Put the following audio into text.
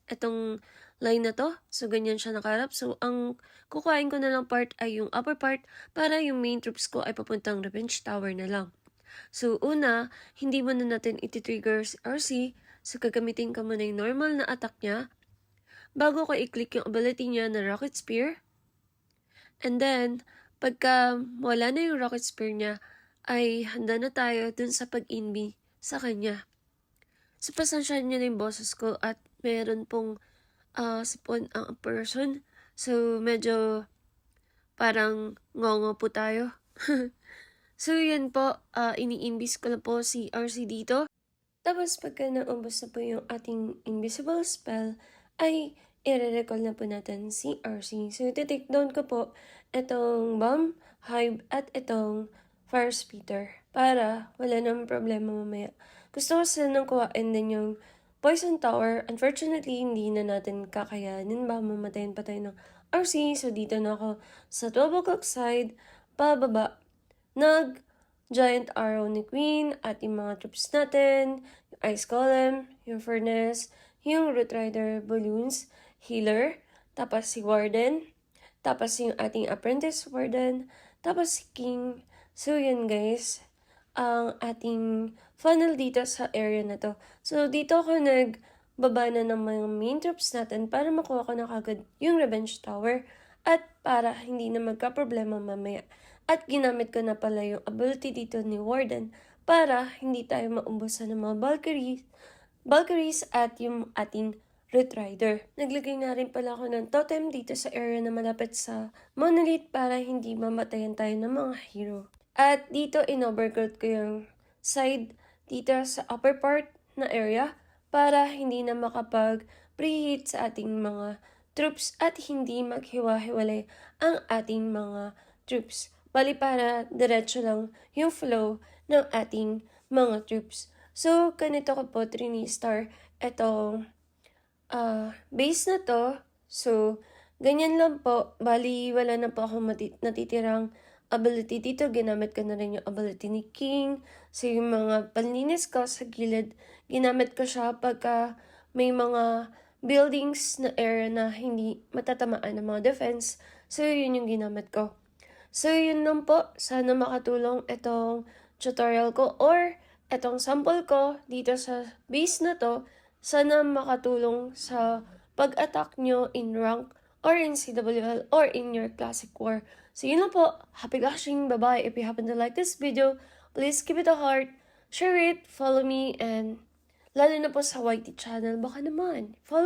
itong line na 'to. So, ganyan siya nakaharap. So, ang kukuhain ko na lang part ay yung upper part para yung main troops ko ay papuntang Revenge Tower na lang. So, una, hindi muna natin iti-trigger si RC. So, gagamitin ko muna yung normal na attack niya bago ko i-click yung ability niya na Rocket Spear. And then, pagka wala na yung Rocket Spear niya, ay handa na tayo dun sa pag-inbi sa kanya. So, pasensyahan niyo na yung boses ko at meron pong sipon ang person. So, medyo parang ngongo po tayo. So, yan po, iniimbis ko na po si RC dito. Tapos, pagka naubos na po yung ating invisible spell, ay i-recall na po natin si RC. So, iti-take down ko po itong bomb, hive, at itong fire spitter para wala namang problema mamaya. Gusto ko sanang kuhain din yung poison tower. Unfortunately, hindi na natin kakayanin ba mamatayin pa tayo ng RC. So, dito na ako sa 12 o'clock side, pababa, giant arrow ni Queen at yung mga troops natin, yung Ice Golem, yung Furnace, yung Root Rider Balloons, Healer, tapos si Warden, tapos yung ating Apprentice Warden, tapos si King. So yun guys, ang ating funnel dito sa area na to. So dito ako nagbaba na ng mga main troops natin para makuha ko na kagad yung Revenge Tower at para hindi na magka-problema mamaya. At ginamit ko na pala yung ability dito ni Warden para hindi tayo maubusan ng mga Valkyries at yung ating Root Rider. Naglagay nga rin pala ako ng totem dito sa area na malapit sa Monolith para hindi mamatayan tayo ng mga hero. At dito in-overgrowth ko yung side dito sa upper part na area para hindi na makapag-preheat sa ating mga troops at hindi maghiwa-hiwalay ang ating mga troops. Bali para diretso lang yung flow ng ating mga troops. So, ganito ko po 3-star itong base na to. So, ganyan lang po. Bali, wala na po akong natitirang ability dito. Ginamit ko na rin yung ability ni King. So, yung mga panlinis ko sa gilid, ginamit ko siya pagka may mga buildings na area na hindi matatamaan ng mga defense. So, yun yung ginamit ko. So, yun lang po. Sana makatulong itong tutorial ko or itong sample ko dito sa base na to. Sana makatulong sa pag-attack nyo in rank or in CWL or in your classic war. So, yun lang po. Happy gashing. Bye-bye. If you happen to like this video, please give it a heart, share it, follow me, and lalo na po sa YT channel. Baka naman, follow